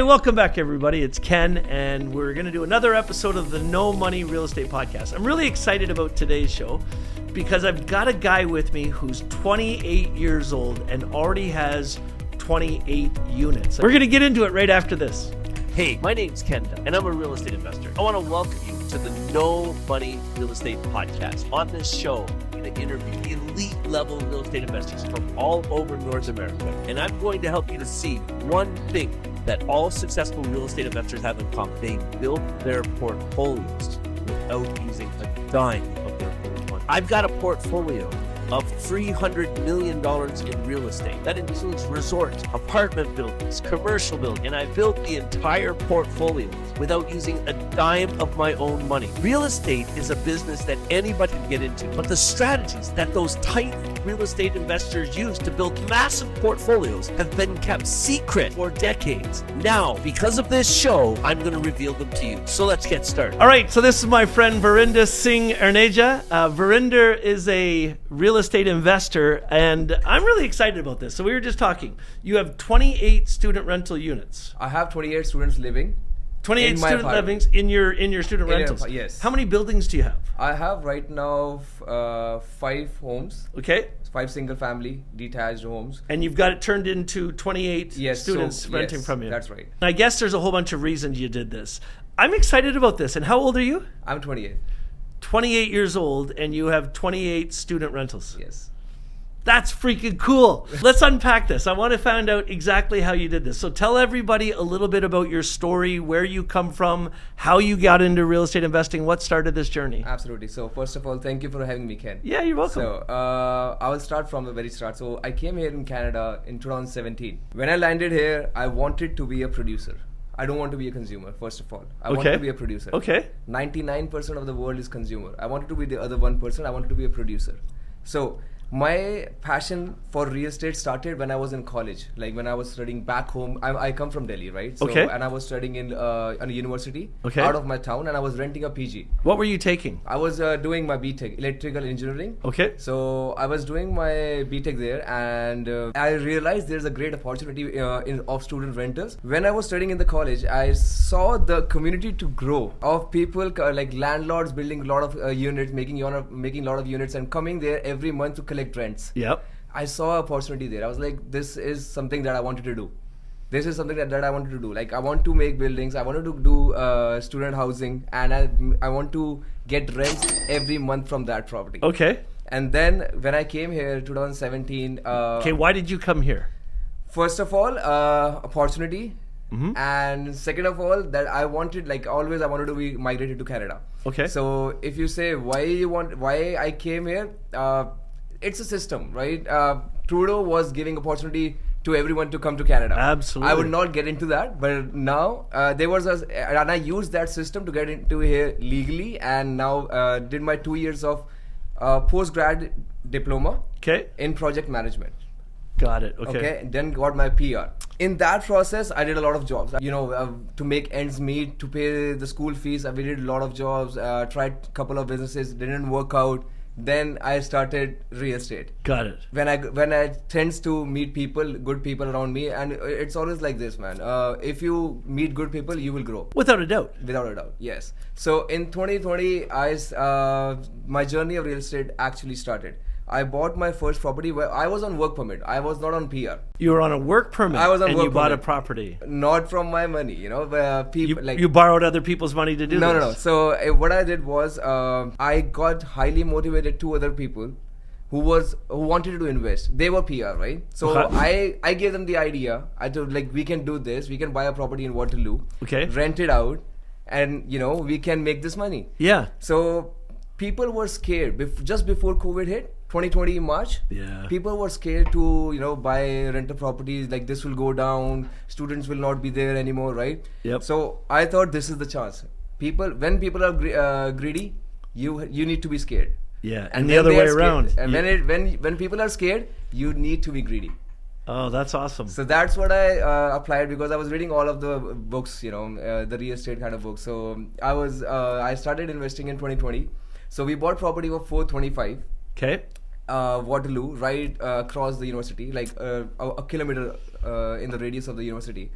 welcome back, everybody. It's Ken, and we're going to do another episode of the No Money Real Estate Podcast. I'm really excited about today's show because I've got a guy with me who's 28 years old and already has 28 units. We're going to get into it right after this. Hey, my name's Kenda, and I'm a real estate investor. I want to welcome you to the No Money Real Estate Podcast. On this show, I'm going to interview elite level real estate investors from all over North America. And I'm going to help you to see one thing that all successful real estate investors have in common. They build their portfolios without using a dime of their own money. I've got a portfolio of $300 million in real estate. That includes resorts, apartment buildings, commercial buildings, and I built the entire portfolio without using a dime of my own money. Real estate is a business that anybody can get into, but the strategies that those tight real estate investors use to build massive portfolios have been kept secret for decades. Now, because of this show, I'm going to reveal them to you. So let's get started. All right, so this is my friend Varinder Arneja. Varinder is a real estate investor, and I'm really excited about this. So we were just talking. You have 28 student rental units. I have 28 students living. 28 student livings in your student rentals. Yes. How many buildings do you have? I have right now 5 homes. Okay. 5 single family detached homes. And you've got it turned into 28 students renting from you. That's right. And I guess there's a whole bunch of reasons you did this. I'm excited about this. And how old are you? I'm 28. 28 years old, and you have 28 student rentals. Yes. That's freaking cool. Let's unpack this. I want to find out exactly how you did this. So tell everybody a little bit about your story, where you come from, how you got into real estate investing, what started this journey. Absolutely. So first of all, thank you for having me, Ken. Yeah, you're welcome. So I will start from the very start. So I came here in Canada in 2017. When I landed here, I wanted to be a producer. I don't want to be a consumer, first of all. I want to be a producer. Okay. 99% of the world is consumer. I wanted to be the other 1%. I wanted to be a producer. So my passion for real estate started when I was in college. Like when I was studying back home. I come from Delhi, right? So, and I was studying in a university out of my town, and I was renting a PG. What were you taking? I was doing my BTech, electrical engineering. Okay. So I was doing my BTech there, and I realized there's a great opportunity of student rentals. When I was studying in the college, I saw the community to grow of people like landlords building a lot of units, making a lot of units, and coming there every month to collect rents. Yep. I saw an opportunity there. I was like, this is something that I wanted to do. This is something that I wanted to do. Like I want to make buildings. I wanted to do student housing, and I want to get rents every month from that property. Okay. And then when I came here 2017. Why did you come here? First of all, opportunity. Mm-hmm. And second of all, that I wanted, like always, I wanted to be migrated to Canada. Okay. So if you say why I came here, it's a system, right? Trudeau was giving opportunity to everyone to come to Canada. Absolutely. I would not get into that, but now there was and I used that system to get into here legally, and now did my 2 years of post-grad diploma in project management. Got it. Okay. Then got my PR. In that process, I did a lot of jobs. To make ends meet, to pay the school fees, we did a lot of jobs. Tried a couple of businesses, didn't work out. Then I started real estate. Got it. When I tends to meet people, good people around me, and it's always like this, man. If you meet good people, you will grow. Without a doubt. Without a doubt, yes. So in 2020, my journey of real estate actually started. I bought my first property where I was on work permit. I was not on PR. You were on a work permit. I was on and work you bought permit. A property. Not from my money, people you borrowed other people's money to do this. No. So what I did was I got highly motivated 2 other people who wanted to invest. They were PR, right? So I gave them the idea. I told, like, we can do this. We can buy a property in Waterloo. Okay. Rent it out, and we can make this money. Yeah. So people were scared just before COVID hit. 2020 March, people were scared to buy rental properties, like this will go down, students will not be there anymore, right? Yep. So I thought this is the chance. When people are greedy, you need to be scared. Yeah, and the other way around. And when people are scared, you need to be greedy. Oh, that's awesome. So that's what I applied, because I was reading all of the books, the real estate kind of books. So I started investing in 2020. So we bought property for 425. Okay. Waterloo, right across the university, like a kilometer in the radius of the university.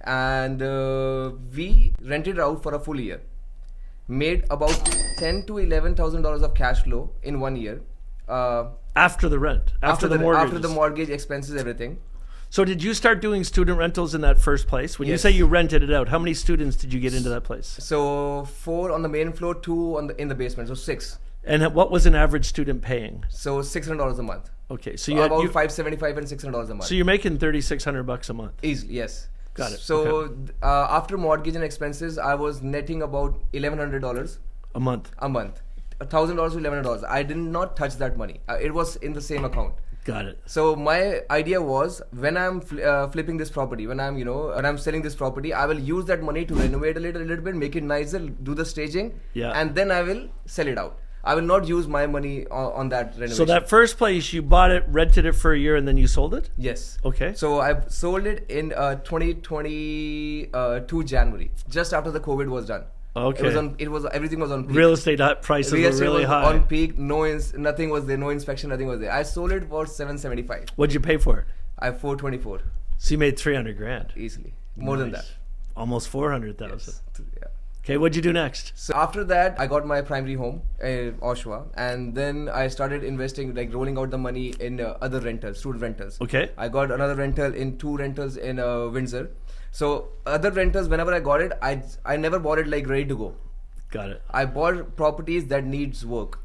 and we rented it out for a full year. Made about $10,000 to $11,000 of cash flow in 1 year. After the rent, after the mortgage expenses, everything. So did you start doing student rentals in that first place? When you say you rented it out, how many students did you get into that place? So 4 on the main floor, 2 in the basement, so 6. And what was an average student paying? So $600 a month. Okay, so you about $575 and $600 a month. So you're making $3,600 a month. Easily, yes. Got it. So after mortgage and expenses, I was netting about $1,100 a month. $1,000 to $1,100. I did not touch that money. It was in the same account. Got it. So my idea was, when I'm flipping this property, when I'm selling this property, I will use that money to renovate a little bit, make it nicer, do the staging, and then I will sell it out. I will not use my money on that renovation. So that first place, you bought it, rented it for a year, and then you sold it? Yes. Okay. So I sold it in 2022 January, just after the COVID was done. Okay. Everything was on peak. Real estate prices were really high. On peak. Nothing was there. No inspection. Nothing was there. I sold it for $775. What'd you pay for it? I $424. So you made $300,000 easily. More than that. Almost $400,000. Yes. Yeah. Okay, what'd you do next? So after that, I got my primary home in Oshawa, and then I started investing, like rolling out the money in other rentals, student rentals. Okay. I got another rental in 2 rentals in Windsor. So other rentals, whenever I got it, I never bought it like ready to go. Got it. I bought properties that needs work.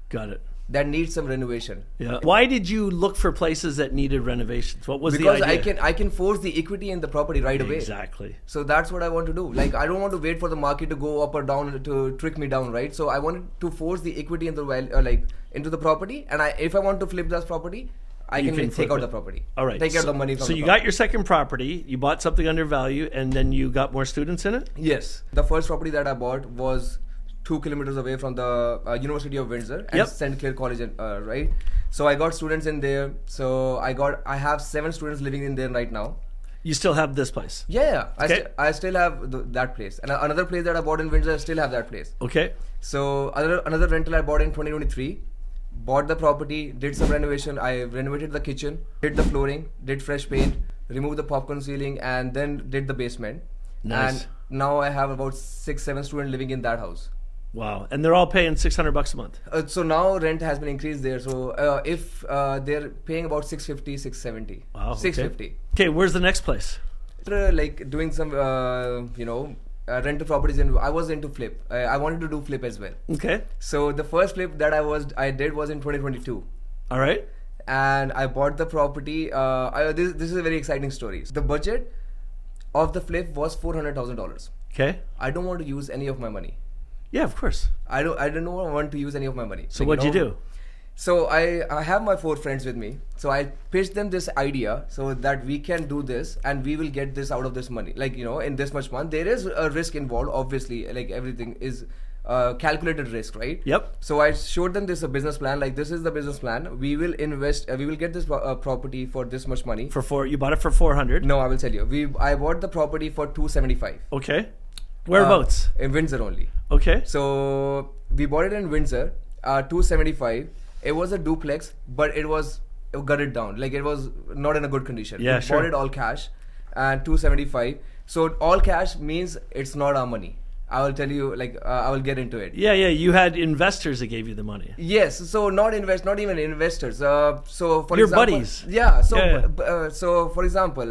Got it. That needs some renovation. Yeah. Why did you look for places that needed renovations? What was the idea? Because I can force the equity in the property right away. Exactly. So that's what I want to do. Like, I don't want to wait for the market to go up or down to trick me down, right? So I wanted to force the equity in the into the property, and if I want to flip this property, I can take out the property. All right. Take out the money from So you got your second property, you bought something under value, and then you got more students in it? Yes. The first property that I bought was 2 kilometers away from the University of Windsor and St. Clair College, right? So I got students in there. So I have 7 students living in there right now. You still have this place? Yeah. Okay. I still have that place. And another place that I bought in Windsor, I still have that place. Okay. So another rental I bought in 2023. Bought the property, did some renovation. I renovated the kitchen, did the flooring, did fresh paint, removed the popcorn ceiling, and then did the basement. Nice. And now I have about 6-7 students living in that house. Wow. And they're all paying $600 a month? So now rent has been increased there. So if they're paying about $650, $670. Wow. $650. Okay, where's the next place? Like doing some, rental properties, and I was into flip. I wanted to do flip as well. Okay. So the first flip that I did was in 2022. All right. And I bought the property. This is a very exciting story. The budget of the flip was $400,000. Okay. I don't want to use any of my money. Yeah, of course. I don't want to use any of my money. So what'd you do? So I have my 4 friends with me. So I pitched them this idea so that we can do this and we will get this out of this money. Like, in this much month, there is a risk involved. Obviously, like everything is calculated risk, right? Yep. So I showed them this business plan. Like, this is the business plan. We will invest. We will get this property for this much money. You bought it for $400? No, I will tell you. I bought the property for $275. Okay. Whereabouts? In Windsor only. Okay. So we bought it in Windsor, $275. It was a duplex, but it was gutted down. Like, it was not in a good condition. Yeah, we bought it all cash, and $275. So all cash means it's not our money. I will tell you, I will get into it. Yeah. You had investors that gave you the money. Yes. So not even investors. So for your example, buddies. Yeah. So so for example,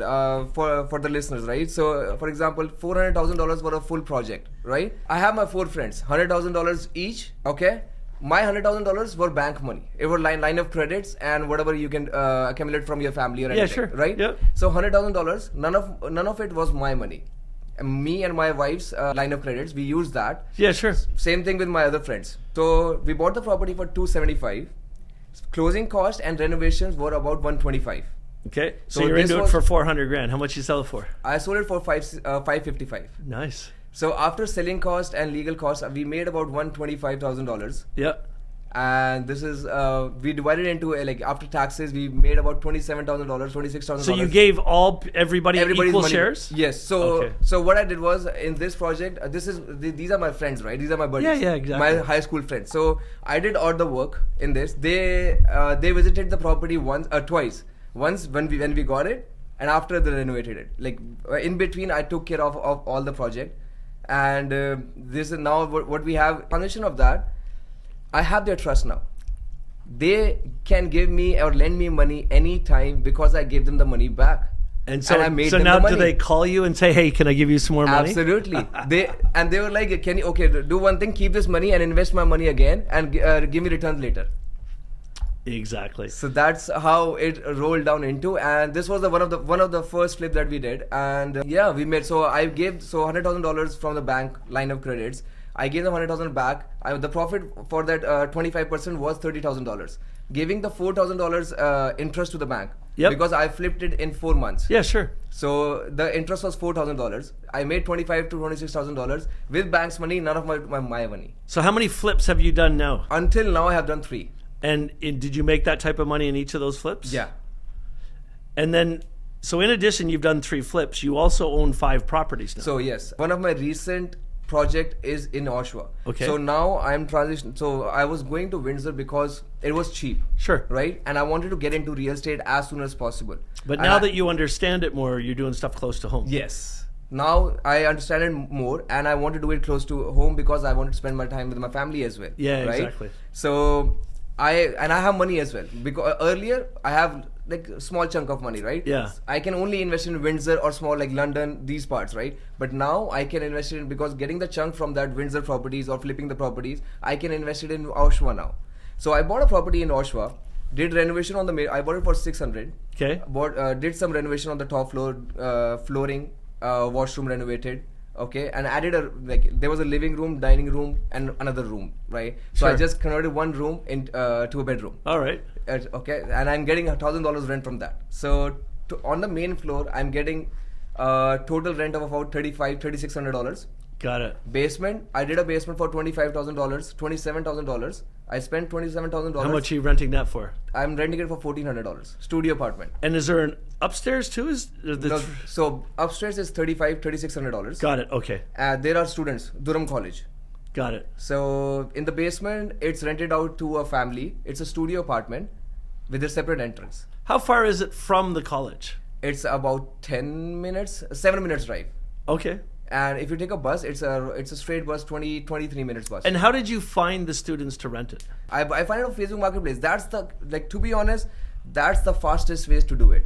for the listeners, right? So for example, $400,000 for a full project, right? I have my 4 friends, $100,000 each. Okay. My $100,000 were bank money. It were line of credits and whatever you can accumulate from your family or anything. Yeah, sure. Right. Yeah. So $100,000. None of it was my money. Me and my wife's line of credits, we used that. Yeah, sure. Same thing with my other friends. So we bought the property for $275. Closing cost and renovations were about $125. Okay. So you're into it for $400,000. How much you sell it for? I sold it for $555. Nice. So after selling cost and legal costs, we made about $125,000. Yeah. And this is we divided into after taxes, we made about $27,000, $26,000. So you gave everybody equal money. shares? Yes. So so what I did was, in this project, these are my friends, right? These are my buddies. Yeah, exactly. My high school friends. So I did all the work in this. They visited the property twice. Once when we got it, and after they renovated it. Like in between, I took care of all the project, and this is now what we have. Foundation of that, I have their trust now. They can give me or lend me money anytime because I gave them the money back. And so, I made so them now the money. do they call you and say, "Hey, can I give you some more money?" Absolutely. They were like, "Can you do one thing? Keep this money and invest my money again, and give me returns later." Exactly. So that's how it rolled down into, and this was one of the first flip that we did, and we made. So I gave $100,000 from the bank line of credits. I gave them $100,000 back. The profit for that 25% was $30,000. Giving the $4,000 interest to the bank because I flipped it in 4 months. Yeah, sure. So the interest was $4,000. I made $25,000 to $26,000 with bank's money, none of my money. So how many flips have you done now? Until now, I have done 3. And did you make that type of money in each of those flips? Yeah. And then, so in addition, you've done 3 flips. You also own 5 properties now. So yes, one of my recent project is in Oshawa. Okay. So now I'm transitioning. So I was going to Windsor because it was cheap. Sure. Right? And I wanted to get into real estate as soon as possible. But now that you understand it more, you're doing stuff close to home. Yes. Now I understand it more, and I want to do it close to home because I want to spend my time with my family as well. Yeah, right? exactly. So I have money as well, because earlier I have like a small chunk of money, right? Yeah. I can only invest in Windsor or small like London, these parts, right? But now I can invest in, because getting the chunk from that Windsor properties or flipping the properties, I can invest it in Oshawa now. So I bought a property in Oshawa, did renovation on the I bought it for 600. Okay. Did some renovation on the top floor, flooring, washroom renovated. Okay, and added there was a living room, dining room, and another room, right? So Sure. I just converted one room to a bedroom. All right. Okay, and I'm getting $1,000 rent from that. So on the main floor, I'm getting total rent of about $3,600. Got it. Basement, I did a basement for $25,000, $27,000. I spent $27,000. How much are you renting that for? I'm renting it for $1,400. Studio apartment. And is there an upstairs too? So upstairs is $3,600. Got it. Okay. There are students, Durham College. Got it. So in the basement, it's rented out to a family. It's a studio apartment with a separate entrance. How far is it from the college? It's about 7 minutes drive. Okay. And if you take a bus, it's a straight bus, 23 minutes bus. And how did you find the students to rent it? I find it on Facebook Marketplace. That's to be honest, that's the fastest ways to do it.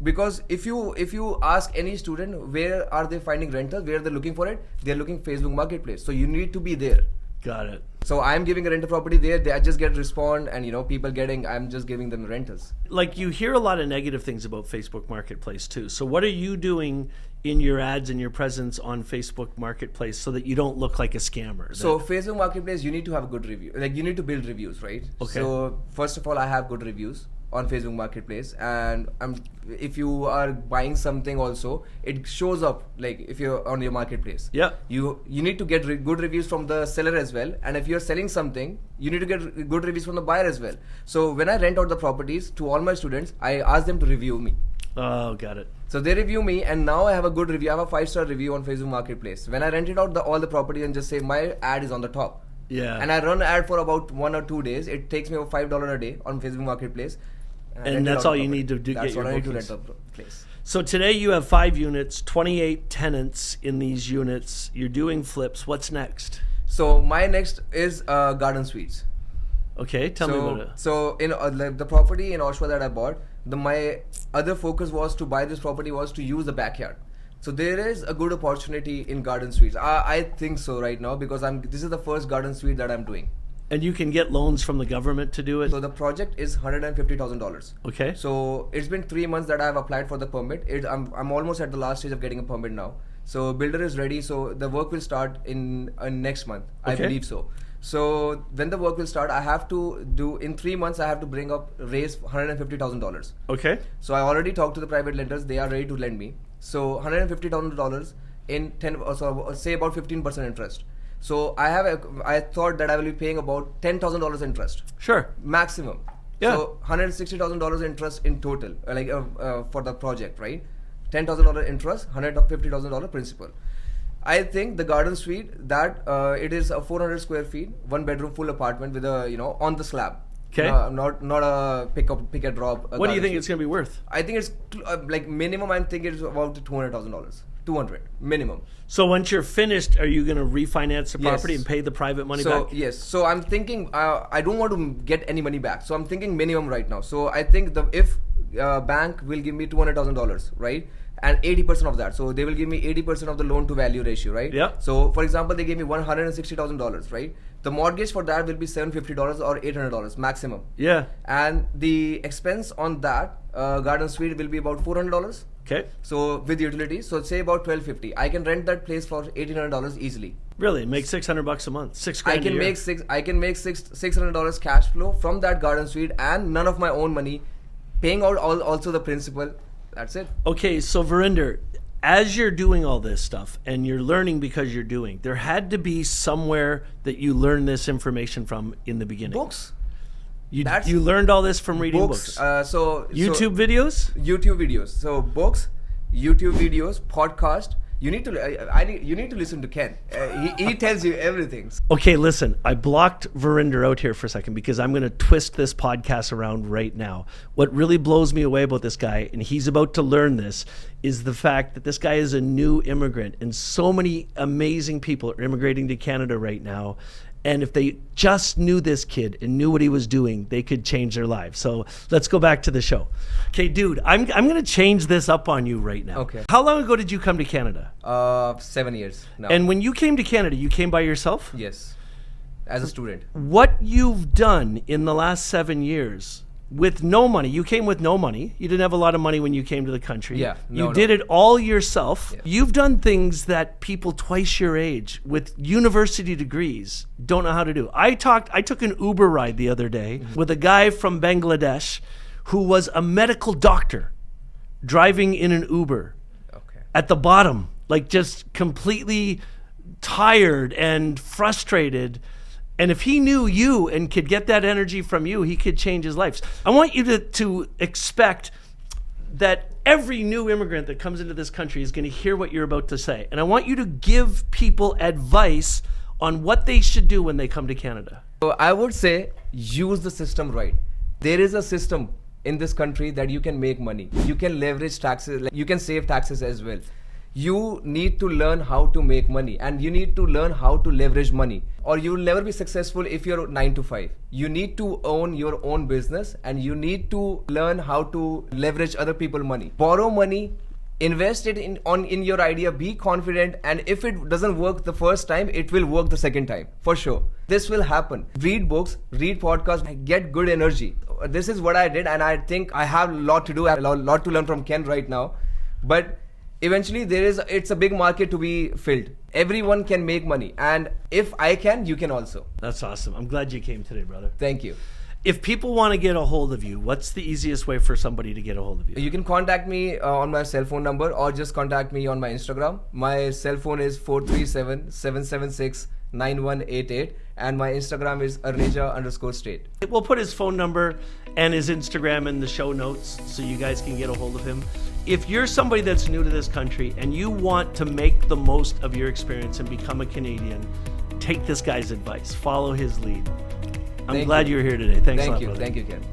Because if you ask any student where are they finding rentals, where they're looking for it, they're looking Facebook Marketplace. So you need to be there. Got it. So I'm giving a rental property there. I just get respond, and people I'm just giving them rentals. Like, you hear a lot of negative things about Facebook Marketplace too. So what are you doing in your ads and your presence on Facebook Marketplace so that you don't look like a scammer? So Facebook Marketplace, you need to have a good review. Like, you need to build reviews, right? Okay. So first of all, I have good reviews on Facebook Marketplace, and if you are buying something also, it shows up like if you're on your marketplace. Yeah. You need to get good reviews from the seller as well, and if you're selling something, you need to get good reviews from the buyer as well. So when I rent out the properties to all my students, I ask them to review me. Oh, got it. So they review me, and now I have a good review. I have a 5-star review on Facebook Marketplace. When I rented out all the property and just say my ad is on the top. Yeah. And I run ad for about 1 or 2 days. It takes me about $5 a day on Facebook Marketplace. And that's all you need to do. That's get your all I need to bookings. rent the place. So today you have 5 units, 28 tenants in these units. You're doing flips. What's next? So my next is Garden Suites. Okay, tell me about it. So in the property in Oshawa that I bought, my other focus was to buy this property was to use the backyard. So there is a good opportunity in Garden Suites. I think so right now, because this is the first Garden Suite that I'm doing. And you can get loans from the government to do it? So the project is $150,000. Okay. So it's been 3 months that I have applied for the permit. I'm almost at the last stage of getting a permit now. So builder is ready. So the work will start in next month. I Okay. believe so. So when the work will start, I have to do in 3 months. I have to raise $150,000. Okay. So I already talked to the private lenders. They are ready to lend me. So $150,000 in say about 15% interest. So I thought that I will be paying about $10,000 interest. Sure. Maximum. Yeah. So $160,000 interest in total, for the project, right? $10,000 interest, $150,000 principal. I think the Garden Suite, that it is a 400 square feet, 1 bedroom full apartment with a on the slab. Okay. Not a pick and drop. What do you think it's going to be worth? I think it's like minimum. I'm thinking it's about $200,000. 200 minimum. So once you're finished, are you going to refinance the property Yes. and pay the private money So back? yes. So I'm thinking I don't want to get any money back. So I'm thinking minimum right now. So I think if bank will give me $200,000, right? And 80% of that. So they will give me 80% of the loan to value ratio, right? Yeah. So for example, they gave me $160,000, right? The mortgage for that will be $750 or $800 maximum. Yeah. And the expense on that garden suite will be about $400. Okay. So with utilities, so say about $1,250. I can rent that place for $1,800 easily. Really? Make $600 a month. $6,000 I can make $600 cash flow from that garden suite and none of my own money, paying out also the principal. That's it. Okay, so Varinder, as you're doing all this stuff and you're learning because you're doing, there had to be somewhere that you learned this information from in the beginning. Books. You learned all this from reading books. YouTube videos? YouTube videos. So books, YouTube videos, podcast. You need to listen to Ken. He tells you everything. Okay, listen, I blocked Varinder out here for a second because I'm going to twist this podcast around right now. What really blows me away about this guy, and he's about to learn this, is the fact that this guy is a new immigrant, and so many amazing people are immigrating to Canada right now. And if they just knew this kid and knew what he was doing, they could change their lives. So let's go back to the show. Okay, dude, I'm going to change this up on you right now. Okay. How long ago did you come to Canada? 7 years now. And when you came to Canada, you came by yourself? Yes, as a student. What you've done in the last 7 years with no money, you came with no money. You didn't have a lot of money when you came to the country. Yeah, you did it all yourself. Yeah. You've done things that people twice your age with university degrees don't know how to do. I took an Uber ride the other day with a guy from Bangladesh who was a medical doctor driving in an Uber at the bottom, like just completely tired and frustrated. And if he knew you and could get that energy from you, he could change his life. I want you to expect that every new immigrant that comes into this country is going to hear what you're about to say. And I want you to give people advice on what they should do when they come to Canada. So I would say use the system right. There is a system in this country that you can make money. You can leverage taxes, you can save taxes as well. You need to learn how to make money and you need to learn how to leverage money, or you will never be successful if you're 9 to 5. You need to own your own business and you need to learn how to leverage other people's money. Borrow money, invest it in your idea, be confident, and if it doesn't work the first time, it will work the second time for sure. This will happen. Read books, read podcasts, get good energy. This is what I did, and I think I have a lot to do. I have a lot to learn from Ken right now, but eventually it's a big market to be filled. Everyone can make money, and if I can, you can also. That's awesome. I'm glad you came today, brother. Thank you. If people want to get a hold of you, what's the easiest way for somebody to get a hold of you? You can contact me on my cell phone number or just contact me on my Instagram. My cell phone is 437-776-9188 and my Instagram is Arneja_state. We'll put his phone number and his Instagram in the show notes so you guys can get a hold of him. If you're somebody that's new to this country and you want to make the most of your experience and become a Canadian, take this guy's advice. Follow his lead. I'm glad you're here today. Thanks a lot, brother. Thank you, Ken.